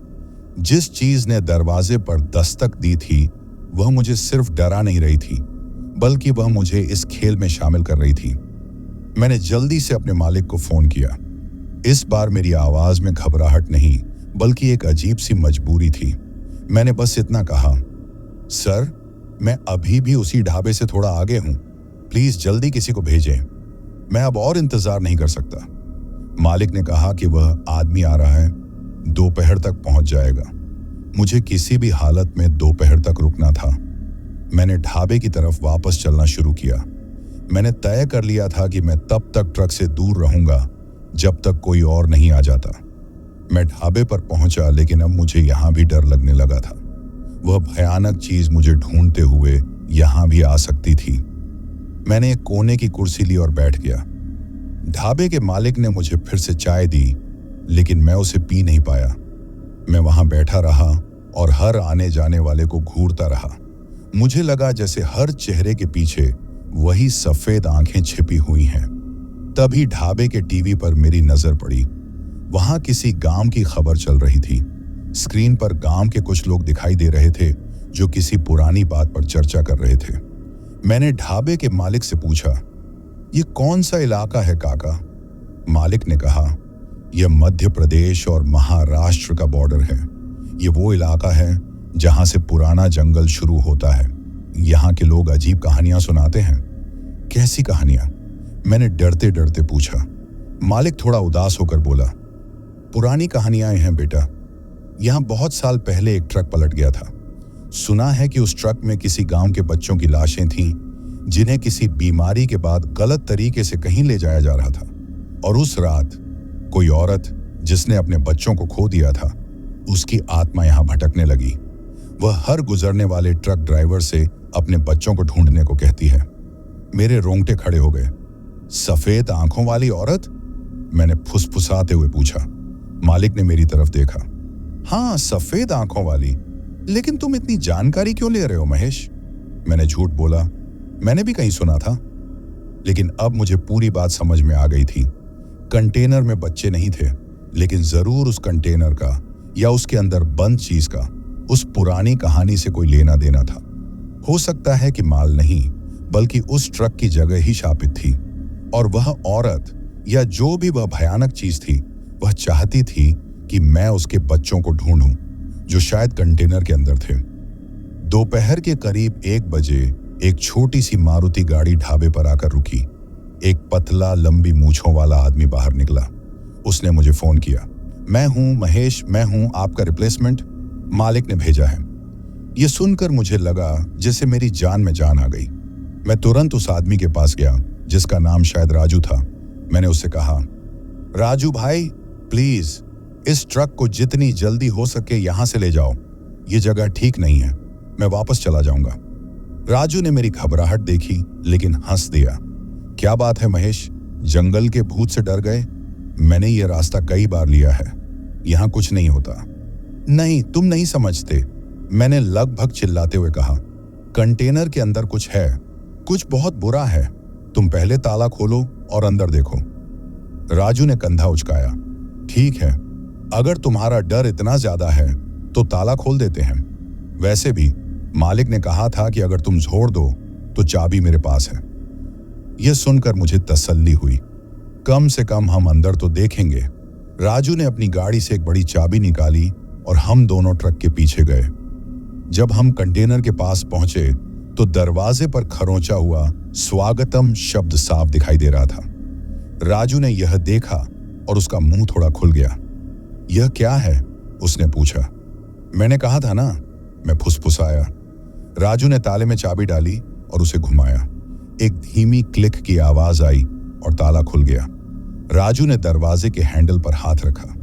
जिस चीज ने दरवाजे पर दस्तक दी थी वह मुझे सिर्फ डरा नहीं रही थी, बल्कि वह मुझे इस खेल में शामिल कर रही थी। मैंने जल्दी से अपने मालिक को फोन किया। इस बार मेरी आवाज में घबराहट नहीं, बल्कि एक अजीब सी मजबूरी थी। मैंने बस इतना कहा, सर, मैं अभी भी उसी ढाबे से थोड़ा आगे हूं। प्लीज जल्दी किसी को भेजें। मैं अब और इंतजार नहीं कर सकता। मालिक ने कहा कि वह आदमी आ रहा है, दोपहर तक पहुंच जाएगा। मुझे किसी भी हालत में दोपहर तक रुकना था। मैंने ढाबे की तरफ वापस चलना शुरू किया। मैंने तय कर लिया था कि मैं तब तक ट्रक से दूर रहूंगा जब तक कोई और नहीं आ जाता। मैं ढाबे पर पहुंचा, लेकिन अब मुझे यहां भी डर लगने लगा था। वह भयानक चीज मुझे ढूंढते हुए यहां भी आ सकती थी। मैंने एक कोने की कुर्सी ली और बैठ गया। ढाबे के मालिक ने मुझे फिर से चाय दी, लेकिन मैं उसे पी नहीं पाया। मैं वहां बैठा रहा और हर आने जाने वाले को घूरता रहा। मुझे लगा जैसे हर चेहरे के पीछे वही सफेद आंखें छिपी हुई हैं। तभी ढाबे के टीवी पर मेरी नजर पड़ी। वहां किसी गांव की खबर चल रही थी। स्क्रीन पर गांव के कुछ लोग दिखाई दे रहे थे जो किसी पुरानी बात पर चर्चा कर रहे थे। मैंने ढाबे के मालिक से पूछा, ये कौन सा इलाका है काका? मालिक ने कहा, यह मध्य प्रदेश और महाराष्ट्र का बॉर्डर है। ये वो इलाका है जहां से पुराना जंगल शुरू होता है। यहाँ के लोग अजीब कहानियां सुनाते हैं। कैसी कहानियां? मैंने डरते डरते पूछा। मालिक थोड़ा उदास होकर बोला, पुरानी कहानियां हैं बेटा। यहाँ बहुत साल पहले एक ट्रक पलट गया था। सुना है कि उस ट्रक में किसी गांव के बच्चों की लाशें थीं, जिन्हें किसी बीमारी के बाद गलत तरीके से कहीं ले जाया जा रहा था। और उस रात कोई औरत जिसने अपने बच्चों को खो दिया था, उसकी आत्मा यहां भटकने लगी। वह हर गुजरने वाले ट्रक ड्राइवर से अपने बच्चों को ढूंढने को कहती है। मेरे रोंगटे खड़े हो गए। सफेद आंखों वाली औरत? मैंने फुसफुसाते हुए पूछा। मालिक ने मेरी तरफ देखा। हाँ, सफेद आंखों वाली। लेकिन तुम इतनी जानकारी क्यों ले रहे हो महेश? मैंने झूठ बोला। मैंने भी कहीं सुना था। लेकिन अब मुझे पूरी बात समझ में आ गई थी। कंटेनर में बच्चे नहीं थे, लेकिन जरूर उस कंटेनर का या उसके अंदर बंद चीज का उस पुरानी कहानी से कोई लेना देना था। हो सकता है कि माल नहीं, बल्कि उस ट्रक की जगह ही शापित थी। और वह औरत या जो भी वह भयानक चीज थी, वह चाहती थी कि मैं उसके बच्चों को ढूंढूं, जो शायद कंटेनर के अंदर थे। दोपहर के करीब 1 बजे एक छोटी सी मारुति गाड़ी ढाबे पर आकर रुकी। एक पतला लंबी मूंछों वाला आदमी बाहर निकला। उसने मुझे फोन किया। मैं हूं महेश, मैं हूं आपका रिप्लेसमेंट। मालिक ने भेजा है। ये सुनकर मुझे लगा जैसे मेरी जान में जान आ गई। मैं तुरंत उस आदमी के पास गया जिसका नाम शायद राजू था। मैंने उससे कहा, राजू भाई, प्लीज इस ट्रक को जितनी जल्दी हो सके यहां से ले जाओ। ये जगह ठीक नहीं है, मैं वापस चला जाऊंगा। राजू ने मेरी घबराहट देखी लेकिन हंस दिया। क्या बात है महेश, जंगल के भूत से डर गए? मैंने ये रास्ता कई बार लिया है, यहां कुछ नहीं होता। नहीं, तुम नहीं समझते, मैंने लगभग चिल्लाते हुए कहा। कंटेनर के अंदर कुछ है, कुछ बहुत बुरा है। तुम पहले ताला खोलो और अंदर देखो। राजू ने कंधा उचकाया। ठीक है, अगर तुम्हारा डर इतना ज्यादा है तो ताला खोल देते हैं। वैसे भी मालिक ने कहा था कि अगर तुम छोड़ दो तो चाबी मेरे पास है। यह सुनकर मुझे तसल्ली हुई, कम से कम हम अंदर तो देखेंगे। राजू ने अपनी गाड़ी से एक बड़ी चाबी निकाली और हम दोनों ट्रक के पीछे गए। जब हम कंटेनर के पास पहुंचे तो दरवाजे पर खरोंचा हुआ स्वागतम शब्द साफ दिखाई दे रहा था। राजू ने यह देखा और उसका मुंह थोड़ा खुल गया। यह क्या है? उसने पूछा। मैंने कहा था ना, मैं फुसफुसाया। राजू ने ताले में चाबी डाली और उसे घुमाया। एक धीमी क्लिक की आवाज आई और ताला खुल गया। राजू ने दरवाजे के हैंडल पर हाथ रखा।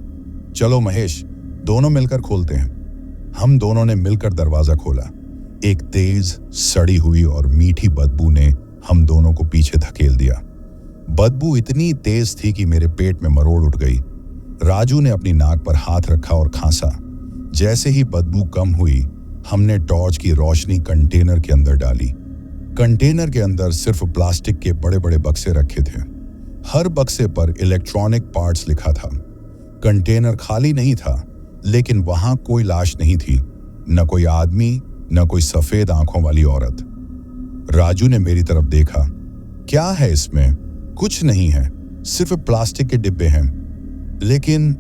चलो महेश, दोनों मिलकर खोलते हैं। हम दोनों ने मिलकर दरवाजा खोला। एक तेज, सड़ी हुई और मीठी बदबू ने हम दोनों को पीछे धकेल दिया। बदबू इतनी तेज थी कि मेरे पेट में मरोड़ उठ गई। राजू ने अपनी नाक पर हाथ रखा और खांसा। जैसे ही बदबू कम हुई, हमने टॉर्च की रोशनी कंटेनर के अंदर डाली। कंटेनर के अंदर सिर्फ प्लास्टिक के बड़े बड़े बक्से रखे थे। हर बक्से पर इलेक्ट्रॉनिक पार्ट्स लिखा था। कंटेनर खाली नहीं था, लेकिन वहां कोई लाश नहीं थी, न कोई आदमी, न कोई सफेद आंखों वाली औरत। राजू ने मेरी तरफ देखा। क्या है इसमें? कुछ नहीं है, सिर्फ प्लास्टिक के डिब्बे हैं। लेकिन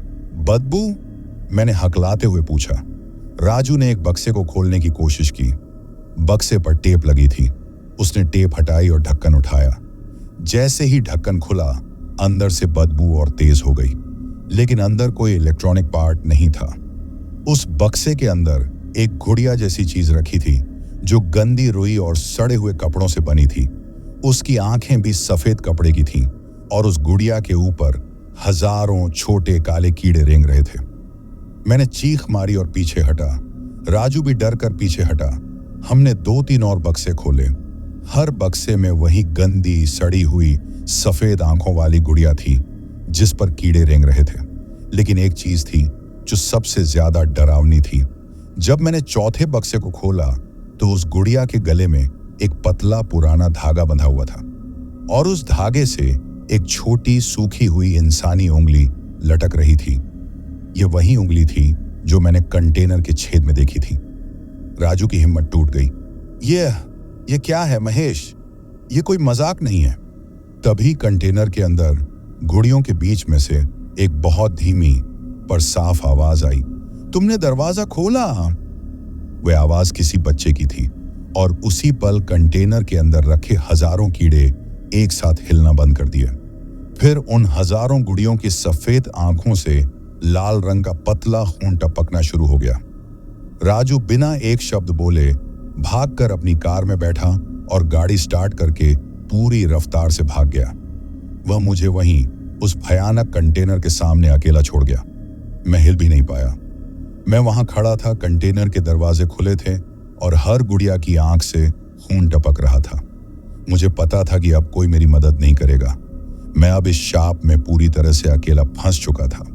बदबू? मैंने हकलाते हुए पूछा। राजू ने एक बक्से को खोलने की कोशिश की। बक्से पर टेप लगी थी। उसने टेप हटाई और ढक्कन उठाया। जैसे ही ढक्कन खुला, अंदर से बदबू और तेज हो गई, लेकिन अंदर कोई इलेक्ट्रॉनिक पार्ट नहीं था। उस बक्से के अंदर एक गुड़िया जैसी चीज रखी थी जो गंदी रुई और सड़े हुए कपड़ों से बनी थी। उसकी आंखें भी सफेद कपड़े की थीं और उस गुड़िया के ऊपर हजारों छोटे काले कीड़े रेंग रहे थे। मैंने चीख मारी और पीछे हटा। राजू भी डर कर पीछे हटा। हमने 2-3 और बक्से खोले। हर बक्से में वही गंदी, सड़ी हुई, सफेद आंखों वाली गुड़िया थी जिस पर कीड़े रेंग रहे थे। लेकिन एक चीज थी जो सबसे ज्यादा डरावनी थी। जब मैंने चौथे बक्से को खोला तो उस गुड़िया के गले में एक पतला पुराना धागा बंधा हुआ था और उस धागे से एक छोटी सूखी हुई इंसानी उंगली लटक रही थी। यह वही उंगली थी जो मैंने कंटेनर के छेद में देखी थी। राजू की हिम्मत टूट गई। ये क्या है महेश? ये कोई मजाक नहीं है। तभी कंटेनर के अंदर गुड़ियों के बीच में से एक बहुत धीमी पर साफ आवाज आई। तुमने दरवाजा खोला? वह आवाज किसी बच्चे की थी और उसी पल कंटेनर के अंदर रखे हजारों कीड़े एक साथ हिलना बंद कर दिए। फिर उन हजारों गुड़ियों की सफेद आंखों से लाल रंग का पतला खून टपकना शुरू हो गया। राजू बिना एक शब्द बोले भागकर अपनी कार में बैठा और गाड़ी स्टार्ट करके पूरी रफ्तार से भाग गया। वह मुझे वहीं उस भयानक कंटेनर के सामने अकेला छोड़ गया। मैं हिल भी नहीं पाया। मैं वहां खड़ा था, कंटेनर के दरवाजे खुले थे और हर गुड़िया की आंख से खून टपक रहा था। मुझे पता था कि अब कोई मेरी मदद नहीं करेगा। मैं अब इस शाप में पूरी तरह से अकेला फंस चुका था।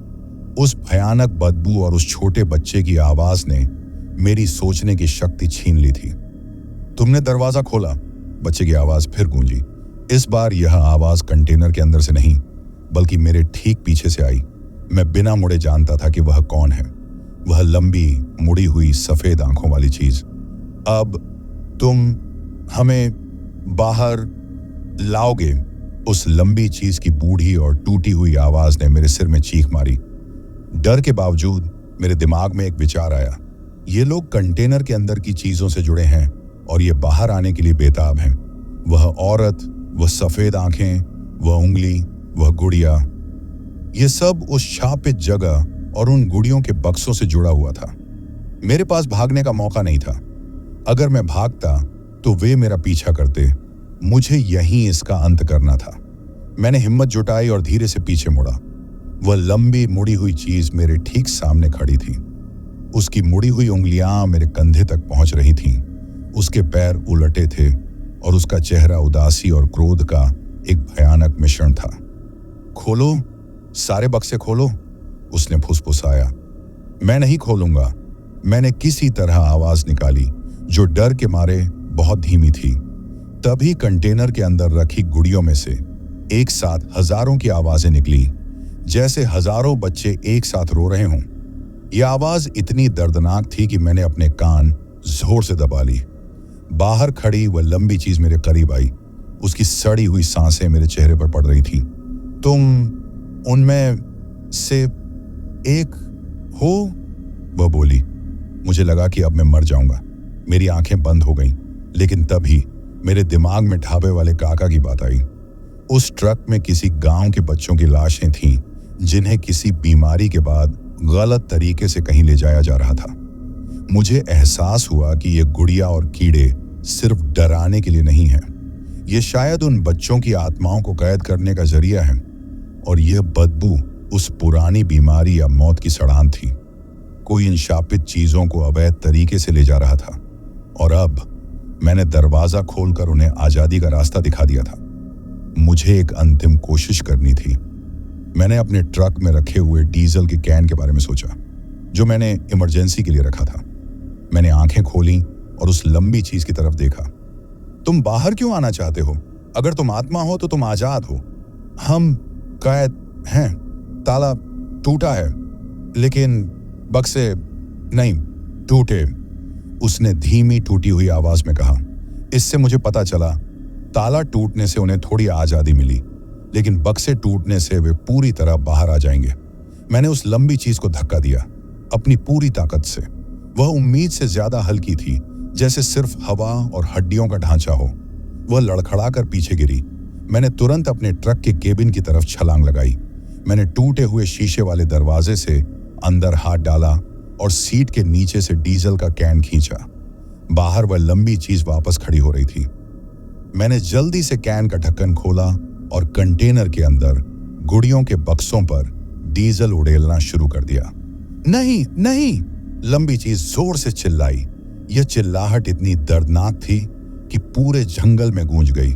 उस भयानक बदबू और उस छोटे बच्चे की आवाज ने मेरी सोचने की शक्ति छीन ली थी। तुमने दरवाजा खोला? बच्चे की आवाज फिर गूंजी। इस बार यह आवाज कंटेनर के अंदर से नहीं बल्कि मेरे ठीक पीछे से आई। मैं बिना मुड़े जानता था कि वह कौन है। वह लंबी, मुड़ी हुई, सफेद आंखों वाली चीज। अब तुम हमें बाहर लाओगे? उस लंबी चीज की बूढ़ी और टूटी हुई आवाज ने मेरे सिर में चीख मारी। डर के बावजूद मेरे दिमाग में एक विचार आया। ये लोग कंटेनर के अंदर की चीजों से जुड़े हैं और ये बाहर आने के लिए बेताब हैं। वह औरत, वह सफेद आंखें, वह उंगली, वह गुड़िया, ये सब उस शापित जगह और उन गुड़ियों के बक्सों से जुड़ा हुआ था। मेरे पास भागने का मौका नहीं था। अगर मैं भागता तो वे मेरा पीछा करते। मुझे यहीं इसका अंत करना था। मैंने हिम्मत जुटाई और धीरे से पीछे मुड़ा। वह लंबी मुड़ी हुई चीज मेरे ठीक सामने खड़ी थी। उसकी मुड़ी हुई उंगलियां मेरे कंधे तक पहुंच रही थीं। उसके पैर उलटे थे और उसका चेहरा उदासी और क्रोध का एक भयानक मिश्रण था। खोलो, सारे बक्से खोलो, उसने फुसफुसाया। मैं नहीं खोलूंगा। मैंने किसी तरह आवाज निकाली, जो डर के मारे बहुत धीमी थी। तभी कंटेनर के अंदर रखी गुड़ियों में से एक साथ हजारों की आवाजें निकली, जैसे हजारों बच्चे एक साथ रो रहे हों। यह आवाज इतनी दर्दनाक थी कि मैंने अपने कान जोर से दबा ली। बाहर खड़ी वह लंबी चीज मेरे करीब आई। उसकी सड़ी हुई सांसें मेरे चेहरे पर पड़ रही थीं। तुम उनमें से एक हो, वह बोली। मुझे लगा कि अब मैं मर जाऊंगा। मेरी आंखें बंद हो गईं, लेकिन तभी मेरे दिमाग में ढाबे वाले काका की बात आई। उस ट्रक में किसी गांव के बच्चों की लाशें थीं, जिन्हें किसी बीमारी के बाद गलत तरीके से कहीं ले जाया जा रहा था। मुझे एहसास हुआ कि ये गुड़िया और कीड़े सिर्फ डराने के लिए नहीं हैं। ये शायद उन बच्चों की आत्माओं को कैद करने का जरिया है। और यह बदबू उस पुरानी बीमारी या मौत की सड़ान थी। कोई इन शापित चीजों को अवैध तरीके से ले जा रहा था। और अब मैंने दरवाजा खोलकर उन्हें आजादी का रास्ता दिखा दिया था। मुझे एक अंतिम कोशिश करनी थी। मैंने अपने ट्रक में रखे हुए डीजल के कैन के बारे में सोचा, जो मैंने इमरजेंसी के लिए रखा था। मैंने आंखें खोली और उस लंबी चीज की तरफ देखा। तुम बाहर क्यों आना चाहते हो? अगर तुम आत्मा हो तो तुम आजाद हो। हम कैद हैं। ताला टूटा है, लेकिन बक्से नहीं टूटे, उसने धीमी टूटी हुई आवाज में कहा। इससे मुझे पता चला, ताला टूटने से उन्हें थोड़ी आजादी मिली, लेकिन बक्से टूटने से वे पूरी तरह बाहर आ जाएंगे। मैंने उस लंबी चीज को धक्का दिया, अपनी पूरी ताकत से। वह उम्मीद से ज्यादा हल्की थी, जैसे सिर्फ हवा और हड्डियों का ढांचा हो। वह लड़खड़ाकर पीछे गिरी। मैंने तुरंत अपने ट्रक के केबिन की तरफ छलांग लगाई। मैंने टूटे हुए शीशे वाले दरवाजे से अंदर हाथ डाला और सीट के नीचे से डीजल का कैन खींचा। बाहर वह लंबी चीज वापस खड़ी हो रही थी। मैंने जल्दी से कैन का ढक्कन खोला और कंटेनर के अंदर गुड़ियों के बक्सों पर डीजल उड़ेलना शुरू कर दिया। नहीं नहीं, लंबी चीज जोर से चिल्लाई। यह चिल्लाहट इतनी दर्दनाक थी कि पूरे जंगल में गूंज गई।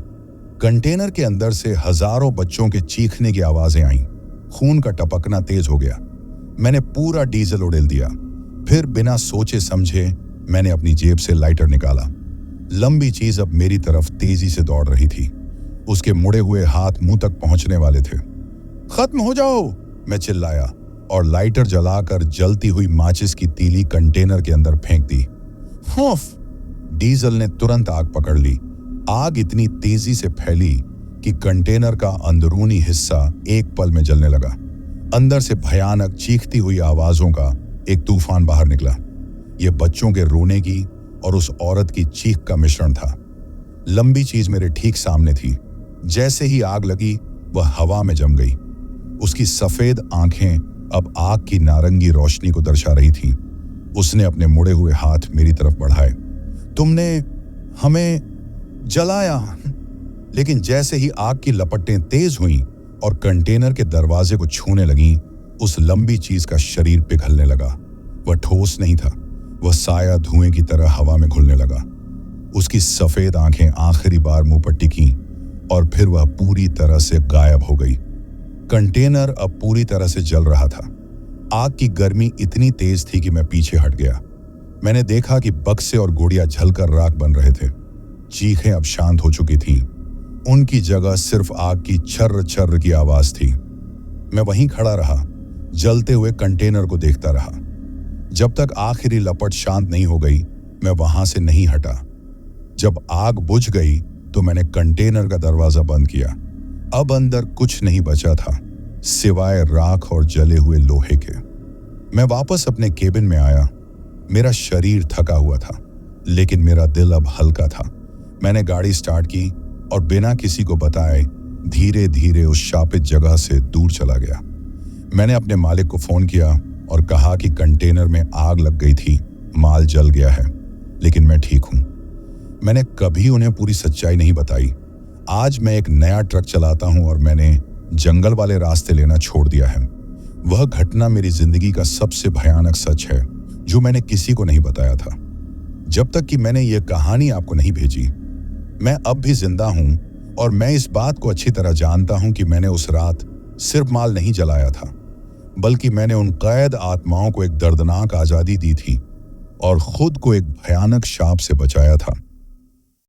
कंटेनर के अंदर से हजारों बच्चों के चीखने की आवाजें आईं। खून का टपकना तेज हो गया। मैंने पूरा डीजल उड़ेल दिया। फिर बिना सोचे समझे मैंने अपनी जेब से लाइटर निकाला। लंबी चीज अब मेरी तरफ तेजी से दौड़ रही थी। उसके मुड़े हुए हाथ मुंह तक पहुंचने वाले थे। खत्म हो जाओ, मैं चिल्लाया और लाइटर जलाकर जलती हुई माचिस की तीली कंटेनर के अंदर फेंक दी। हुफ! डीजल ने तुरंत आग पकड़ ली। आग इतनी तेजी से फैली कि कंटेनर का अंदरूनी हिस्सा एक पल में जलने लगा। अंदर से भयानक चीखती हुई आवाजों का एक तूफान बाहर निकला। यह बच्चों के रोने की और उस औरत की चीख का मिश्रण था। लंबी चीज मेरे ठीक सामने थी। जैसे ही आग लगी, वह हवा में जम गई। उसकी सफेद आंखें अब आग की नारंगी रोशनी को दर्शा रही थीं। उसने अपने मुड़े हुए हाथ मेरी तरफ बढ़ाए। तुमने हमें जलाया। लेकिन जैसे ही आग की लपटें तेज हुईं और कंटेनर के दरवाजे को छूने लगीं, उस लंबी चीज का शरीर पिघलने लगा। वह ठोस नहीं था, वह साया धुएं की तरह हवा में घुलने लगा। उसकी सफेद आंखें आखिरी बार मुंह पर टिकीं और फिर वह पूरी तरह से गायब हो गई। कंटेनर अब पूरी तरह से जल रहा था। आग की गर्मी इतनी तेज थी कि मैं पीछे हट गया। मैंने देखा कि बक्से और गुड़िया जलकर राख बन रहे थे। चीखें अब शांत हो चुकी थीं। उनकी जगह सिर्फ आग की छर्र छर्र की आवाज थी। मैं वहीं खड़ा रहा, जलते हुए कंटेनर को देखता रहा। जब तक आखिरी लपट शांत नहीं हो गई, मैं वहां से नहीं हटा। जब आग बुझ गई तो मैंने कंटेनर का दरवाजा बंद किया। अब अंदर कुछ नहीं बचा था, सिवाय राख और जले हुए लोहे के। मैं वापस अपने केबिन में आया। मेरा शरीर थका हुआ था, लेकिन मेरा दिल अब हल्का था। मैंने गाड़ी स्टार्ट की और बिना किसी को बताए धीरे धीरे उस शापित जगह से दूर चला गया। मैंने अपने मालिक को फोन किया और कहा कि कंटेनर में आग लग गई थी, माल जल गया है। लेकिन मैं ठीक हूं। मैंने कभी उन्हें पूरी सच्चाई नहीं बताई। आज मैं एक नया ट्रक चलाता हूं और मैंने जंगल वाले रास्ते लेना छोड़ दिया है। वह घटना मेरी जिंदगी का सबसे भयानक सच है जो मैंने किसी को नहीं बताया था। जब तक कि मैंने यह कहानी आपको नहीं भेजी, मैं अब भी जिंदा हूं और मैं इस बात को अच्छी तरह जानता हूं कि मैंने उस रात सिर्फ माल नहीं जलाया था, बल्कि मैंने उन कैद आत्माओं को एक दर्दनाक आजादी दी थी और खुद को एक भयानक शाप से बचाया था।